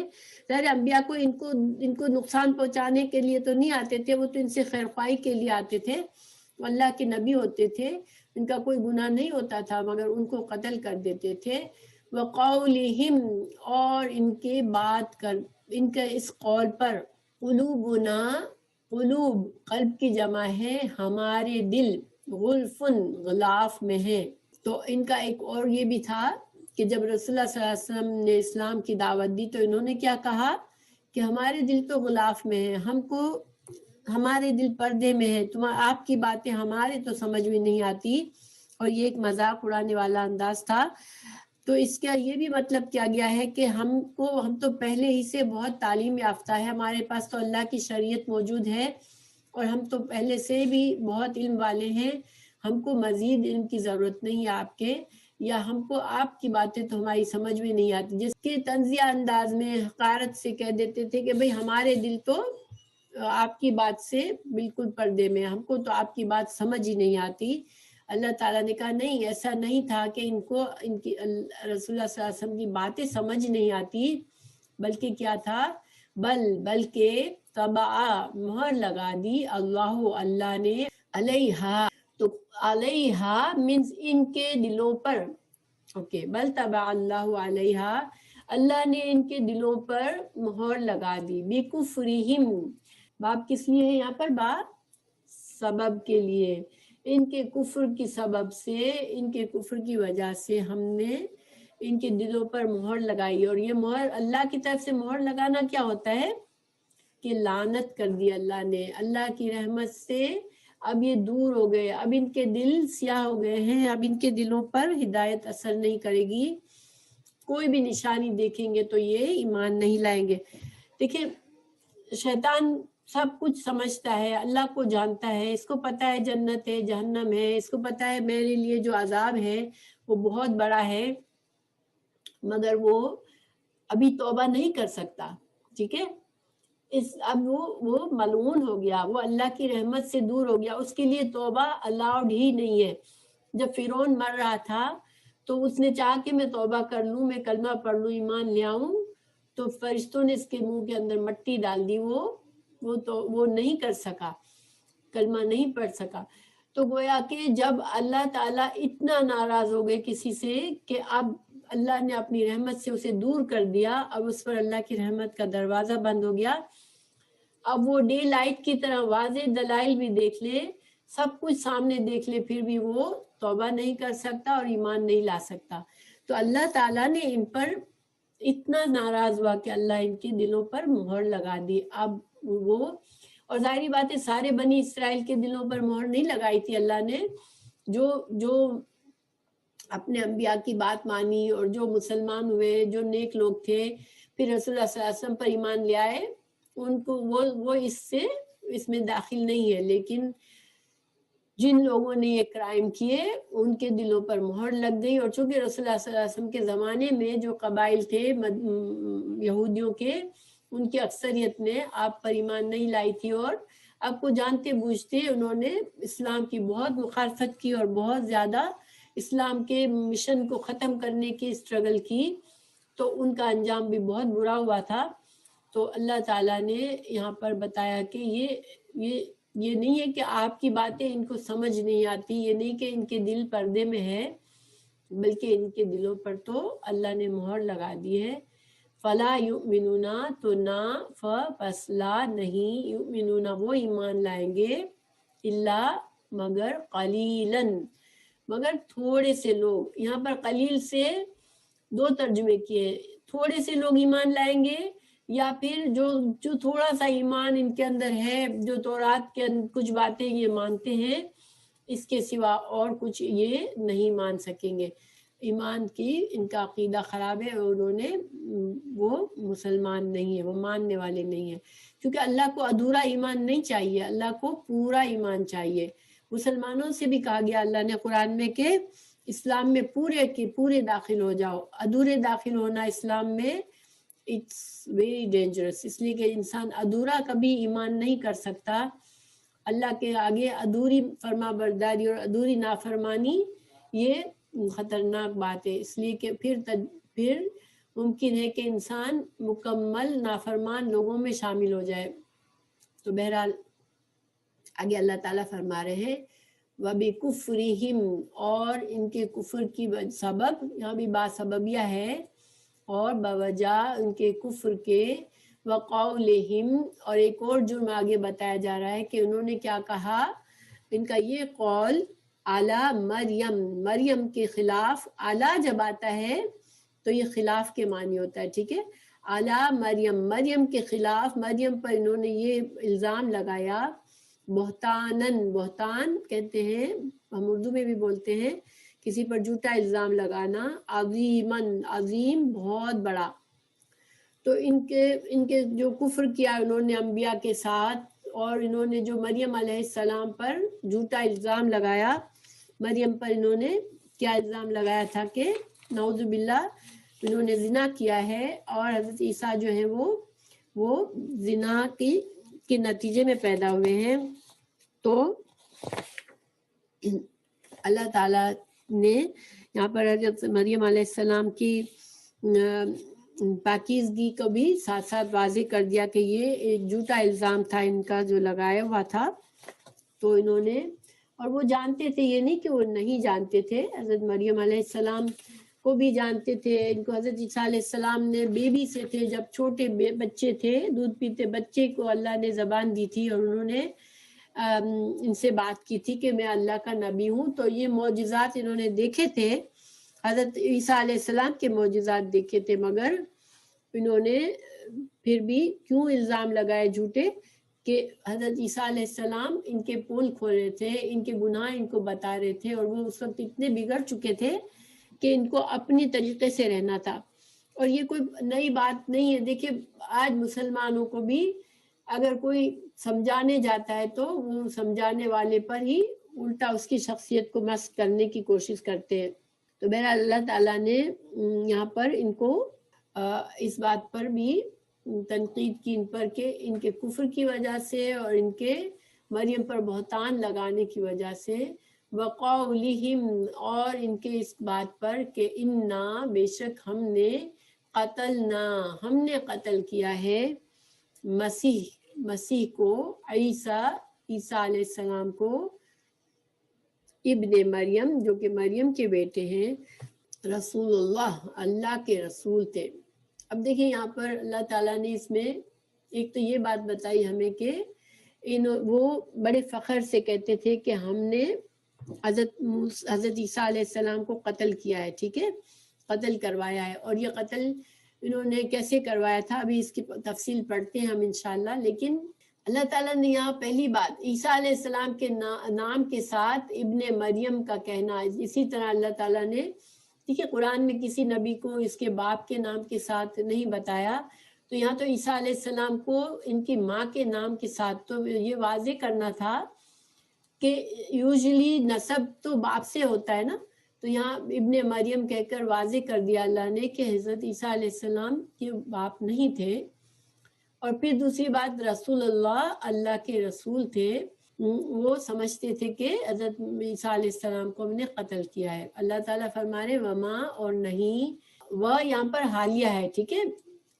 ظاہر انبیاء کو ان کو نقصان پہنچانے کے لیے تو نہیں آتے تھے، وہ تو ان سے خیر خواہی کے لیے آتے تھے. اللہ کے نبی ہوتے تھے، ان کا کوئی گناہ نہیں ہوتا تھا، مگر ان کو قتل کر دیتے تھے. وقولہم اور ان کے بات کر، ان کے اس قول پر، قلوبنا قلوب قلب کی جمع ہے، ہمارے دل غلفن غلاف میں ہے. تو ان کا ایک اور یہ بھی تھا کہ جب رسول اللہ صلی اللہ علیہ وسلم نے اسلام کی دعوت دی تو انہوں نے کیا کہا کہ ہمارے دل تو غلاف میں ہے، ہمارے دل پردے میں ہے، آپ کی باتیں ہمارے تو سمجھ میں نہیں آتی. اور یہ ایک مذاق اڑانے والا انداز تھا. تو اس کا یہ بھی مطلب کیا گیا ہے کہ ہم تو پہلے ہی سے بہت تعلیم یافتہ ہے، ہمارے پاس تو اللہ کی شریعت موجود ہے، اور ہم تو پہلے سے بھی بہت علم والے ہیں. ہم کو مزید علم کی ضرورت نہیں ہے آپ کے، یا ہم کو آپ کی باتیں تو ہماری سمجھ میں نہیں آتی، جس کے طنزیہ انداز میں حقارت سے کہہ دیتے تھے کہ بھئی ہمارے دل تو آپ کی بات سے بالکل پردے میں، ہم کو تو آپ کی بات سمجھ ہی نہیں آتی. اللہ تعالیٰ نے کہا نہیں، ایسا نہیں تھا کہ ان کی رسول اللہ صلی اللہ علیہ وسلم کی باتیں سمجھ نہیں آتی، بلکہ کیا تھا، بلکہ طبع مہر لگا دی اللہ نے علیہا، تو علیہا مینز ان کے دلوں پر، اوکے، بل طبع اللہ علیہا، اللہ نے ان کے دلوں پر مہر لگا دی. بکفرہم، باب کس لیے ہے یہاں پر؟ باب سبب کے لیے، ان کے کفر کی سبب سے، ان کے کفر کی وجہ سے ہم نے ان کے دلوں پر مہر لگائی. اور یہ مہر اللہ کی طرف سے مہر لگانا کیا ہوتا ہے کہ لعنت کر دی اللہ نے، اللہ کی رحمت سے اب یہ دور ہو گئے، اب ان کے دل سیاہ ہو گئے ہیں، اب ان کے دلوں پر ہدایت اثر نہیں کرے گی، کوئی بھی نشانی دیکھیں گے تو یہ ایمان نہیں لائیں گے. دیکھیں شیطان سب کچھ سمجھتا ہے، اللہ کو جانتا ہے، اس کو پتہ ہے جنت ہے، جہنم ہے، اس کو پتہ ہے میرے لیے جو عذاب ہے وہ بہت بڑا ہے، مگر وہ ابھی توبہ نہیں کر سکتا. ٹھیک ہے، اب وہ ملعون ہو گیا، وہ اللہ کی رحمت سے دور ہو گیا، اس کے لیے توبہ الاؤڈ ہی نہیں ہے. جب فرعون مر رہا تھا تو اس نے چاہا کہ میں توبہ کر لوں، میں کلمہ پڑھ لوں، ایمان لے آؤں، تو فرشتوں نے اس کے منہ کے اندر مٹی ڈال دی، وہ نہیں کر سکا، کلمہ نہیں پڑھ سکا. تو گویا کہ جب اللہ تعالیٰ اتنا ناراض ہو گئے کسی سے کہ اب اللہ نے اپنی رحمت سے اسے دور کر دیا، اب اس پر اللہ کی رحمت کا دروازہ بند ہو گیا. اب وہ ڈے لائٹ کی طرح واضح دلائل بھی دیکھ لے، سب کچھ سامنے دیکھ لے، پھر بھی وہ توبہ نہیں کر سکتا اور ایمان نہیں لا سکتا. تو اللہ تعالیٰ نے ان پر اتنا ناراض ہوا کہ اللہ ان کے دلوں پر مہر لگا دی. اب وہ، اور ظاہری بات ہے سارے بنی اسرائیل کے دلوں پر مہر نہیں لگائی تھی اللہ نے، جو اپنے انبیاء کی بات مانی اور جو مسلمان ہوئے، جو نیک لوگ تھے، پھر رسول اللہ صلی اللہ علیہ وسلم پر ایمان لے آئے، ان کو وہ اس میں داخل نہیں ہے. لیکن جن لوگوں نے یہ کرائم کیے ان کے دلوں پر مہر لگ گئی. اور چونکہ رسول اللہ صلی اللہ علیہ وسلم کے زمانے میں جو قبائل تھے یہودیوں کے، ان کی اکثریت نے آپ پر ایمان نہیں لائی تھی، اور آپ کو جانتے بوجھتے انہوں نے اسلام کی بہت مخالفت کی اور بہت زیادہ اسلام کے مشن کو ختم کرنے کی اسٹرگل کی، تو ان کا انجام بھی بہت برا ہوا تھا. تو اللہ تعالیٰ نے یہاں پر بتایا کہ یہ نہیں ہے کہ آپ کی باتیں ان کو سمجھ نہیں آتی، یہ نہیں کہ ان کے دل پردے میں ہے، بلکہ ان کے دلوں پر تو اللہ نے مہر لگا دی ہے. فلا یؤمنون، تو نہ پس لا نہیں، یؤمنون وہ ایمان لائیں گے، الا مگر قلیلاً مگر تھوڑے سے لوگ. یہاں پر قلیل سے دو ترجمے کیے، تھوڑے سے لوگ ایمان لائیں گے، یا پھر جو تھوڑا سا ایمان ان کے اندر ہے، جو تورات کے کچھ باتیں یہ مانتے ہیں، اس کے سوا اور کچھ یہ نہیں مان سکیں گے. ایمان کی ان کا عقیدہ خراب ہے، اور وہ مسلمان نہیں ہے، وہ ماننے والے نہیں ہیں. کیونکہ اللہ کو ادھورا ایمان نہیں چاہیے، اللہ کو پورا ایمان چاہیے. مسلمانوں سے بھی کہا گیا اللہ نے قرآن میں کہ اسلام میں پورے کے پورے داخل ہو جاؤ. ادھورے داخل ہونا اسلام میں اٹس ویری ڈینجرس، اس لیے کہ انسان ادھورا کبھی ایمان نہیں کر سکتا. اللہ کے آگے ادھوری فرما برداری اور ادھوری نافرمانی یہ خطرناک بات ہے. اس لیے کہ پھر ممکن ہے کہ انسان مکمل نافرمان لوگوں میں شامل ہو جائے. تو بہرحال آگے اللہ تعالیٰ فرما رہے ہیں وَبِكُفْرِهِمْ، اور ان کے کفر کی سبب، یہاں بھی با سببیہ ہے، اور بوجہ ان کے کفر کے، وَقَوْلِهِمْ، اور ایک اور جرم آگے بتایا جا رہا ہے کہ انہوں نے کیا کہا، ان کا یہ قول علی مریم، مریم کے خلاف. علی جب آتا ہے تو یہ خلاف کے معنی ہوتا ہے، ٹھیک ہے. علی مریم، مریم کے خلاف، مریم پر انہوں نے یہ الزام لگایا. بہتانن، بہتان کہتے ہیں، ہم اردو میں بھی بولتے ہیں کسی پر جھوٹا الزام لگانا. عظیمن، عظیم بہت بڑا. تو ان کے جو کفر کیا انہوں نے انبیاء کے ساتھ، اور انہوں نے جو مریم علیہ السلام پر جھوٹا الزام لگایا، مریم پر انہوں نے کیا الزام لگایا تھا کہ نعوذ باللہ انہوں نے زنا کیا ہے، اور حضرت عیسیٰ جو ہیں وہ زنا کے نتیجے میں پیدا ہوئے ہیں. تو اللہ تعالیٰ نے یہاں پر حضرت مریم علیہ السلام کی پاکیزگی کو بھی ساتھ ساتھ واضح کر دیا کہ یہ ایک جھوٹا الزام تھا ان کا جو لگایا ہوا تھا. تو انہوں نے، اور وہ جانتے تھے، یہ نہیں کہ وہ نہیں جانتے تھے، حضرت مریم علیہ السلام کو بھی جانتے تھے. ان کو حضرت عیسیٰ علیہ السلام نے بیبی سے تھے، جب چھوٹے بچے تھے، دودھ پیتے بچے کو اللہ نے زبان دی تھی، اور انہوں نے ان سے بات کی تھی کہ میں اللہ کا نبی ہوں. تو یہ معجزات انہوں نے دیکھے تھے، حضرت عیسیٰ علیہ السلام کے معجزات دیکھے تھے، مگر انہوں نے پھر بھی کیوں الزام لگائے جھوٹے کہ حضرت عیسیٰ علیہ السلام ان کے پول کھول رہے تھے، ان کے گناہ ان کو بتا رہے تھے، اور وہ اس وقت اتنے بگڑ چکے تھے کہ ان کو اپنی طریقے سے رہنا تھا. اور یہ کوئی نئی بات نہیں ہے. دیکھیں آج مسلمانوں کو بھی اگر کوئی سمجھانے جاتا ہے تو وہ سمجھانے والے پر ہی الٹا اس کی شخصیت کو مسخ کرنے کی کوشش کرتے ہیں. تو بہرحال اللہ تعالیٰ نے یہاں پر ان کو اس بات پر بھی تنقید کی ان پر کہ ان کے کفر کی وجہ سے اور ان کے مریم پر بہتان لگانے کی وجہ سے، وقولہم، اور ان کے اس بات پر کہ انا، بے شک ہم نے قتل کیا ہے مسیح کو، عیسیٰ علیہ السلام کو، ابن مریم، جو کہ مریم کے بیٹے ہیں، رسول اللہ کے رسول تھے. اب دیکھیں یہاں پر اللہ تعالیٰ نے اس میں ایک تو یہ بات بتائی ہمیں کہ وہ بڑے فخر سے کہتے تھے کہ ہم نے حضرت عیسیٰ علیہ السلام کو قتل کیا ہے، ٹھیک ہے، قتل کروایا ہے. اور یہ قتل انہوں نے کیسے کروایا تھا ابھی اس کی تفصیل پڑھتے ہیں ہم انشاءاللہ. لیکن اللہ تعالیٰ نے یہاں پہلی بات عیسیٰ علیہ السلام کے نام کے ساتھ ابن مریم کا کہنا، اسی طرح اللہ تعالیٰ نے ٹھیک ہے قرآن میں کسی نبی کو اس کے باپ کے نام کے ساتھ نہیں بتایا، تو یہاں تو عیسیٰ علیہ السلام کو ان کی ماں کے نام کے ساتھ، تو یہ واضح کرنا تھا کہ یوزلی نسب تو باپ سے ہوتا ہے نا، تو یہاں ابن مریم کہہ کر واضح کر دیا اللہ نے کہ حضرت عیسیٰ علیہ السلام کے باپ نہیں تھے۔ اور پھر دوسری بات رسول اللہ، اللہ کے رسول تھے، وہ سمجھتے تھے کہ حضرت عیسیٰ علیہ السلام کو ہم نے قتل کیا ہے۔ اللہ تعالیٰ فرما رہے وما اور نہیں، وہ یہاں پر حالیہ ہے، ٹھیک ہے،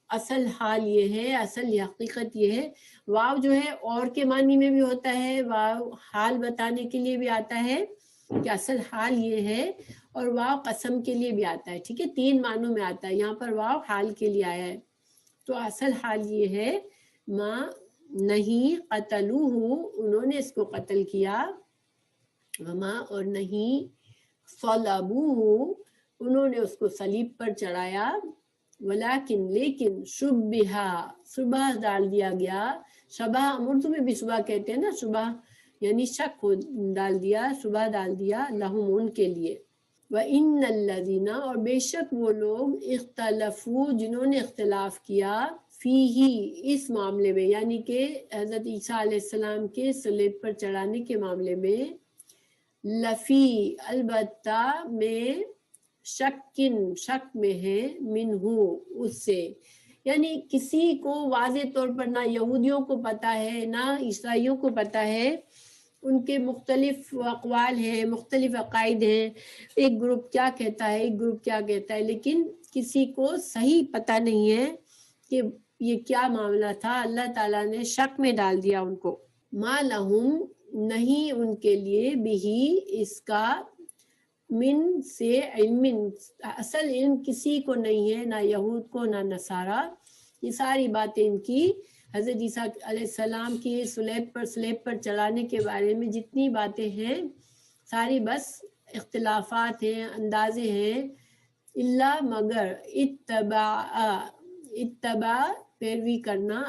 اصل حال یہ ہے، اصل حقیقت یہ ہے۔ واو جو ہے اور کے معنی میں بھی ہوتا ہے، واو حال بتانے کے لیے بھی آتا ہے کہ اصل حال یہ ہے، اور واو قسم کے لیے بھی آتا ہے، ٹھیک ہے، تین معنوں میں آتا ہے، یہاں پر واو حال کے لیے آیا ہے۔ تو اصل حال یہ ہے ماں نہیں قتلوہ، انہوں نے اس کو قتل کیا، وما اور نہیں صلبوہ، انہوں نے اس کو صلیب پر چڑھایا، ولیکن لیکن شبہ ڈال دیا گیا، شبہ اردو میں بھی شبہ کہتے ہیں نا، شبہ یعنی شک کو ڈال دیا، شبہ ڈال دیا لہم ان کے لیے۔ وَإِنَّ الَّذِينَ اور بے شک وہ لوگ اختلفوا جنہوں نے اختلاف کیا، فیہ اس معاملے میں، یعنی کہ حضرت عیسیٰ علیہ السلام کے صلیب پر چڑھانے کے معاملے میں، لفی البتہ میں شک میں ہے، منہ اس سے، یعنی کسی کو واضح طور پر نہ یہودیوں کو پتہ ہے نہ عیسائیوں کو پتہ ہے، ان کے مختلف اقوال ہیں، مختلف عقائد ہیں، ایک گروپ کیا کہتا ہے ایک گروپ کیا کہتا ہے، لیکن کسی کو صحیح پتہ نہیں ہے کہ یہ کیا معاملہ تھا، اللہ تعالیٰ نے شک میں ڈال دیا ان کو۔ ما لہم نہیں ان کے لیے بھی اس کا، من سے علم اصل علم کسی کو نہیں ہے، نہ یہود کو نہ نصارہ، یہ ساری باتیں ان کی حضرت عیسیٰ علیہ السلام کی صلیب پر چلانے کے بارے میں جتنی باتیں ہیں ساری بس اختلافات ہیں، اندازے ہیں، اللہ مگر اتباع پیروی کرنا،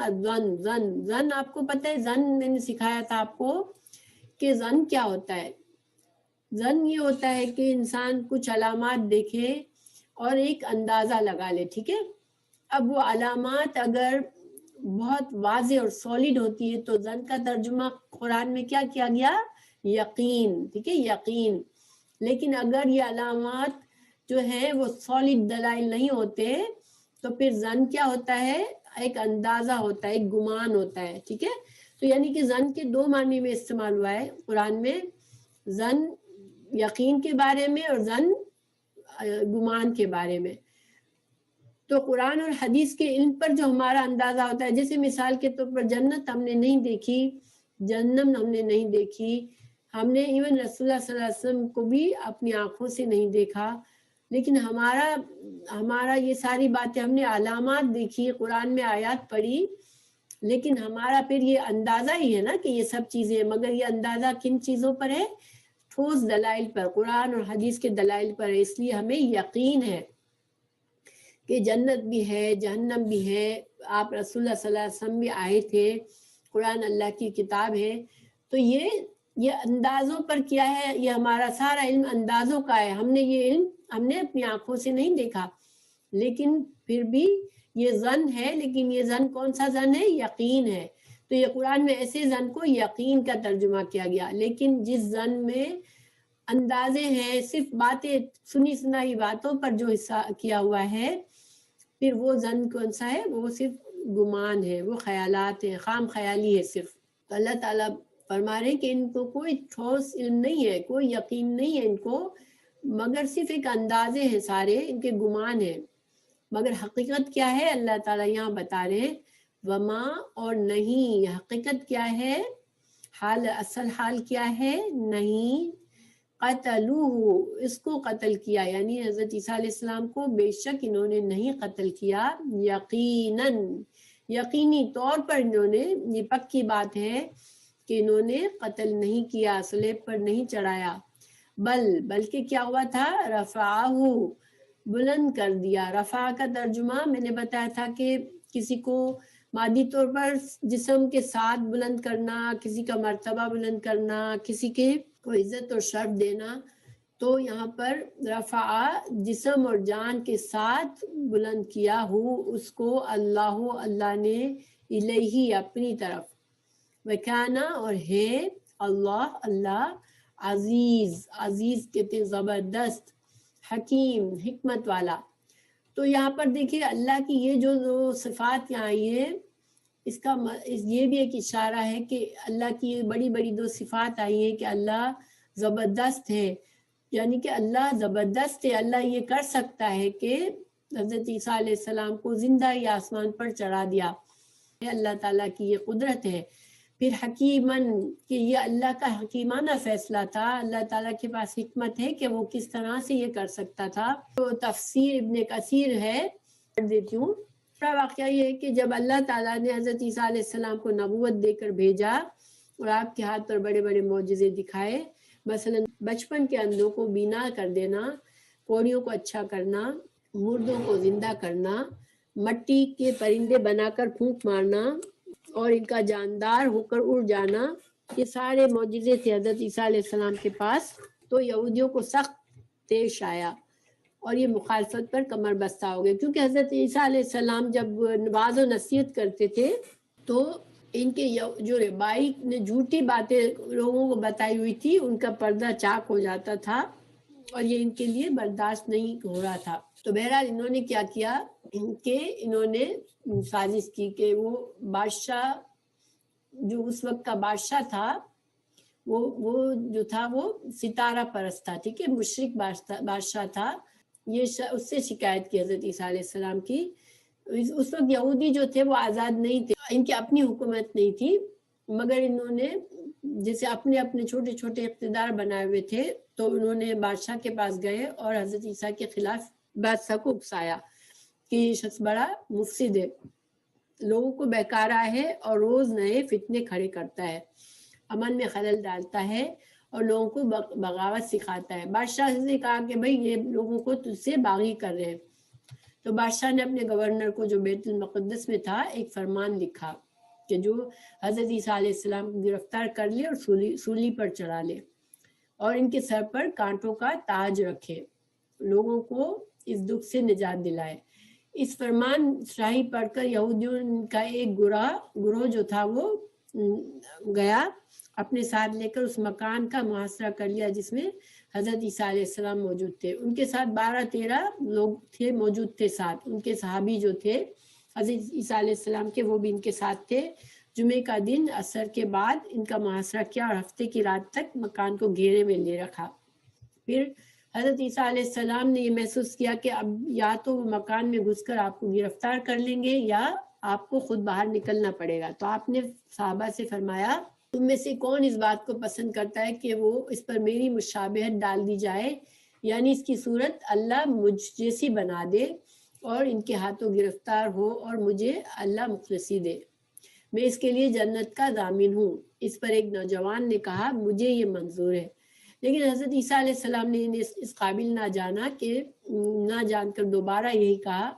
زن آپ کو پتہ ہے، زن میں نے سکھایا تھا آپ کو کہ زن کیا ہوتا ہے۔ زن یہ ہوتا ہے کہ انسان کچھ علامات دیکھے اور ایک اندازہ لگا لے، ٹھیک ہے، اب وہ علامات اگر بہت واضح اور سولیڈ ہوتی ہے تو زن کا ترجمہ قرآن میں کیا کیا گیا، یقین، ٹھیک ہے، یقین۔ لیکن اگر یہ علامات جو ہیں وہ سولیڈ دلائل نہیں ہوتے تو پھر زن کیا ہوتا ہے، ایک اندازہ ہوتا ہے، ایک گمان ہوتا ہے، ٹھیک ہے۔ تو یعنی کہ زن کے دو معنی میں استعمال ہوا ہے قرآن میں، زن یقین کے بارے میں اور زن گمان کے بارے میں۔ تو قرآن اور حدیث کے علم پر جو ہمارا اندازہ ہوتا ہے، جیسے مثال کے طور پر جنت ہم نے نہیں دیکھی، جہنم ہم نے نہیں دیکھی، ہم نے ایون رسول اللہ صلی اللہ علیہ وسلم کو بھی اپنی آنکھوں سے نہیں دیکھا، لیکن ہمارا یہ ساری باتیں ہم نے علامات دیکھی، قرآن میں آیات پڑھی، لیکن ہمارا پھر یہ اندازہ ہی ہے نا کہ یہ سب چیزیں، مگر یہ اندازہ کن چیزوں پر ہے، ٹھوس دلائل پر، قرآن اور حدیث کے دلائل پر ہے، اس لیے ہمیں یقین ہے کہ جنت بھی ہے، جہنم بھی ہے، آپ رسول اللہ صلی اللہ علیہ وسلم بھی آئے تھے، قرآن اللہ کی کتاب ہے۔ تو یہ اندازوں پر کیا ہے، یہ ہمارا سارا علم اندازوں کا ہے، ہم نے یہ علم ہم نے اپنی آنکھوں سے نہیں دیکھا، لیکن پھر بھی یہ ظن ہے، لیکن یہ ظن کون سا ظن ہے، یقین ہے۔ تو یہ قرآن میں ایسے ظن کو یقین کا ترجمہ کیا گیا، لیکن جس ظن میں اندازے ہیں، صرف باتیں سنی سنائی باتوں پر جو حصہ کیا ہوا ہے، پھر وہ ظن کون سا ہے، وہ صرف گمان ہے، وہ خیالات ہیں، خام خیالی ہے صرف۔ تو اللہ تعالیٰ فرما رہے ہیں کہ ان کو کوئی ٹھوس علم نہیں ہے، کوئی یقین نہیں ہے ان کو، مگر صرف ایک اندازے ہیں سارے، ان کے گمان ہیں، مگر حقیقت کیا ہے اللہ تعالیٰ یہاں بتا رہے ہیں، وما اور نہیں، حقیقت کیا ہے، حال اصل حال کیا ہے، نہیں قتلوہ اس کو قتل کیا، یعنی حضرت عیسیٰ علیہ السلام کو بے شک انہوں نے نہیں قتل کیا، یقیناً یقینی طور پر انہوں نے، یہ پکی بات ہے کہ انہوں نے قتل نہیں کیا، صلیب پر نہیں چڑھایا، بلکہ کیا ہوا تھا، رفعہ بلند کر دیا۔ رفع کا ترجمہ میں نے بتایا تھا کہ کسی کو مادی طور پر جسم کے ساتھ بلند کرنا، کسی کا مرتبہ بلند کرنا، کسی کے کو عزت اور شرف دینا، تو یہاں پر رفع جسم اور جان کے ساتھ بلند کیا ہوں اس کو اللہ نے الیہ اپنی طرف، وکانا اور ہے اللہ عزیز کہتے ہیں زبردست، حکیم حکمت والا۔ تو یہاں پر دیکھیے اللہ کی یہ جو صفات یہاں آئی ہے، اس کا یہ بھی ایک اشارہ ہے کہ اللہ کی بڑی بڑی دو صفات آئی ہیں کہ اللہ زبردست ہے، یعنی کہ اللہ زبردست ہے، اللہ یہ کر سکتا ہے کہ حضرت عیسیٰ علیہ السلام کو زندہ ہی آسمان پر چڑھا دیا، اللہ تعالیٰ کی یہ قدرت ہے۔ پھر حکیمن کہ یہ اللہ کا حکیمانہ فیصلہ تھا، اللہ تعالیٰ کے پاس حکمت ہے کہ وہ کس طرح سے یہ کر سکتا تھا۔ تو تفسیر ابن کثیر ہے، پڑھ دیتی ہوں۔ واقعہ یہ ہے کہ جب اللہ تعالیٰ نے حضرت عیسیٰ علیہ السلام کو نبوت دے کر بھیجا اور آپ کے ہاتھ پر بڑے بڑے معجزے دکھائے، مثلا بچپن کے اندھوں کو بینا کر دینا، کوڑیوں کو اچھا کرنا، مردوں کو زندہ کرنا، مٹی کے پرندے بنا کر پھونک مارنا اور ان کا جاندار ہو کر اڑ جانا، یہ سارے معجزے تھے حضرت عیسیٰ علیہ السلام کے پاس۔ تو یہودیوں کو سخت پیش آیا اور یہ مخالفت پر کمر بستہ ہو گئے، کیونکہ حضرت عیسیٰ علیہ السلام جب نواز و نصیحت کرتے تھے تو ان کے جو ربائی نے جھوٹی باتیں لوگوں کو بتائی ہوئی تھی ان کا پردہ چاک ہو جاتا تھا اور یہ ان کے لیے برداشت نہیں ہو رہا تھا۔ تو بہرحال انہوں نے کیا کیا کہ انہوں نے سازش کی کہ وہ بادشاہ جو اس وقت کا بادشاہ تھا وہ جو تھا وہ ستارہ پرست تھا، ٹھیک ہے، مشرک بادشاہ تھا، یہ اس سے شکایت کی حضرت عیسیٰ علیہ السلام کی۔ اس وقت یہودی جو تھے وہ آزاد نہیں تھے، ان کی اپنی حکومت نہیں تھی، مگر انہوں نے جیسے اپنے اپنے چھوٹے چھوٹے اقتدار بنائے ہوئے تھے، تو انہوں نے بادشاہ کے پاس گئے اور حضرت عیسیٰ کے خلاف بادشاہ کو اکسایا کہ یہ شخص بڑا مفسد ہے، لوگوں کو بہکارا ہے اور روز نئے فتنے کھڑے کرتا ہے، امن میں خلل ڈالتا ہے اور لوگوں کو بغاوت سکھاتا ہے۔ بادشاہ نے کہا کہ بھئی یہ لوگوں کو تجھ سے باغی کر رہے ہیں۔ تو بادشاہ نے اپنے گورنر کو جو بیت المقدس میں تھا ایک فرمان لکھا کہ جو حضرت عیسیٰ علیہ السلام کو گرفتار کر لے اور سولی پر چڑھا لے اور ان کے سر پر کانٹوں کا تاج رکھے، لوگوں کو اس دکھ سے نجات دلائے۔ اس فرمان شاہی پڑھ کر یہودیوں کا ایک گروہ جو تھا وہ گیا اپنے ساتھ لے کر اس مکان کا محاصرہ کر لیا جس میں حضرت عیسیٰ علیہ السلام موجود تھے۔ ان کے ساتھ 12-13 لوگ تھے موجود تھے ساتھ، ان کے صحابی جو تھے حضرت عیسیٰ علیہ السلام کے وہ بھی ان کے ساتھ تھے۔ جمعے کا دن عصر کے بعد ان کا محاصرہ کیا اور ہفتے کی رات تک مکان کو گھیرے میں لے رکھا۔ پھر حضرت عیسیٰ علیہ السلام نے یہ محسوس کیا کہ اب یا تو وہ مکان میں گھس کر آپ کو گرفتار کر لیں گے یا آپ کو خود باہر نکلنا پڑے گا۔ تو آپ نے صحابہ سے فرمایا تم میں سے کون اس بات کو پسند کرتا ہے کہ وہ اس پر میری مشابہت ڈال دی جائے، یعنی اس کی صورت اللہ مجھ جیسی بنا دے اور ان کے ہاتھوں گرفتار ہو اور مجھے اللہ مخلصی دے، میں اس کے لیے جنت کا ضامن ہوں۔ اس پر ایک نوجوان نے کہا مجھے یہ منظور ہے، لیکن حضرت عیسیٰ علیہ السلام نے انہیں اس قابل نہ جان کر دوبارہ یہی کہا،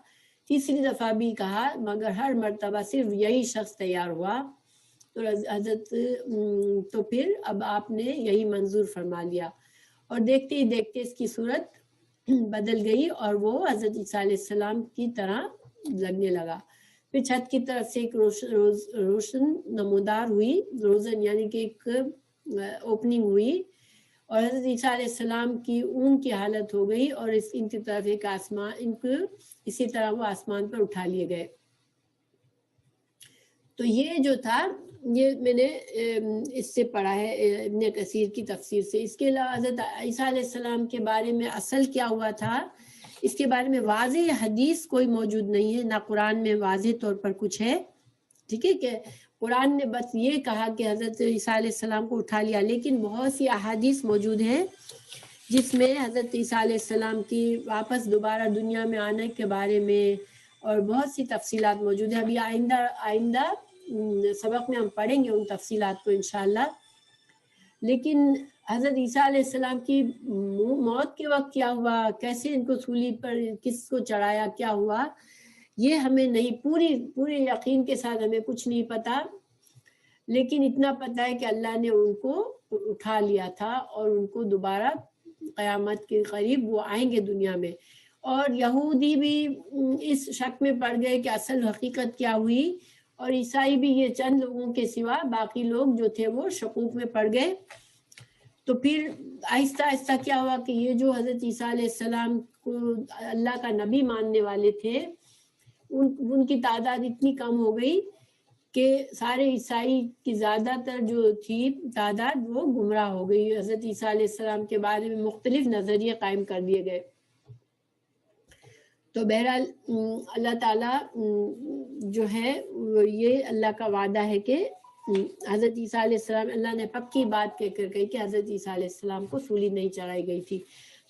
تیسری دفعہ بھی کہا، مگر ہر مرتبہ صرف یہی شخص تیار ہوا۔ تو پھر اب آپ نے یہی منظور فرما لیا اور دیکھتے ہی دیکھتے اس کی صورت بدل گئی اور وہ حضرت عیسیٰ علیہ السلام کی طرح لگنے لگا۔ پھر چھت کی طرف سے ایک روشن نمودار ہوئی، روزن یعنی کہ ایک اوپننگ ہوئی اور حضرت عیسیٰ علیہ السلام کی اون کی حالت ہو گئی اور ان کی طرف ایک آسمان، ان کو اسی طرح وہ آسمان پر اٹھا لیے گئے۔ تو یہ جو تھا یہ میں نے اس سے پڑھا ہے ابن کثیر کی تفسیر سے۔ اس کے علاوہ حضرت عیسیٰ علیہ السلام کے بارے میں اصل کیا ہوا تھا اس کے بارے میں واضح حدیث کوئی موجود نہیں ہے، نہ قرآن میں واضح طور پر کچھ ہے، ٹھیک ہے، کہ قرآن نے بس یہ کہا کہ حضرت عیسیٰ علیہ السلام کو اٹھا لیا، لیکن بہت سی احادیث موجود ہیں جس میں حضرت عیسیٰ علیہ السلام کی واپس دوبارہ دنیا میں آنے کے بارے میں اور بہت سی تفصیلات موجود ہیں۔ ابھی آئندہ سبق میں ہم پڑھیں گے ان تفصیلات کو انشاءاللہ۔ لیکن حضرت عیسیٰ علیہ السلام کی موت کے وقت کیا ہوا، کیسے ان کو سولی پر کس کو چڑھایا، کیا ہوا، یہ ہمیں نہیں پورے یقین کے ساتھ ہمیں کچھ نہیں پتا، لیکن اتنا پتا ہے کہ اللہ نے ان کو اٹھا لیا تھا اور ان کو دوبارہ قیامت کے قریب وہ آئیں گے دنیا میں۔ اور یہودی بھی اس شک میں پڑ گئے کہ اصل حقیقت کیا ہوئی، اور عیسائی بھی، یہ چند لوگوں کے سوا باقی لوگ جو تھے وہ شکوک میں پڑ گئے۔ تو پھر آہستہ آہستہ کیا ہوا کہ یہ جو حضرت عیسیٰ علیہ السلام کو اللہ کا نبی ماننے والے تھے، ان کی تعداد اتنی کم ہو گئی کہ سارے عیسائی کی زیادہ تر جو تھی تعداد وہ گمراہ ہو گئی۔ حضرت عیسیٰ علیہ السلام کے بارے میں مختلف نظریے قائم کر دیے گئے۔ تو بہرحال اللہ تعالیٰ جو ہے یہ اللہ کا وعدہ ہے کہ حضرت عیسیٰ علیہ السلام، اللہ نے پکی بات کہہ کر کہی کہ حضرت عیسیٰ علیہ السلام کو سولی نہیں چڑھائی گئی تھی۔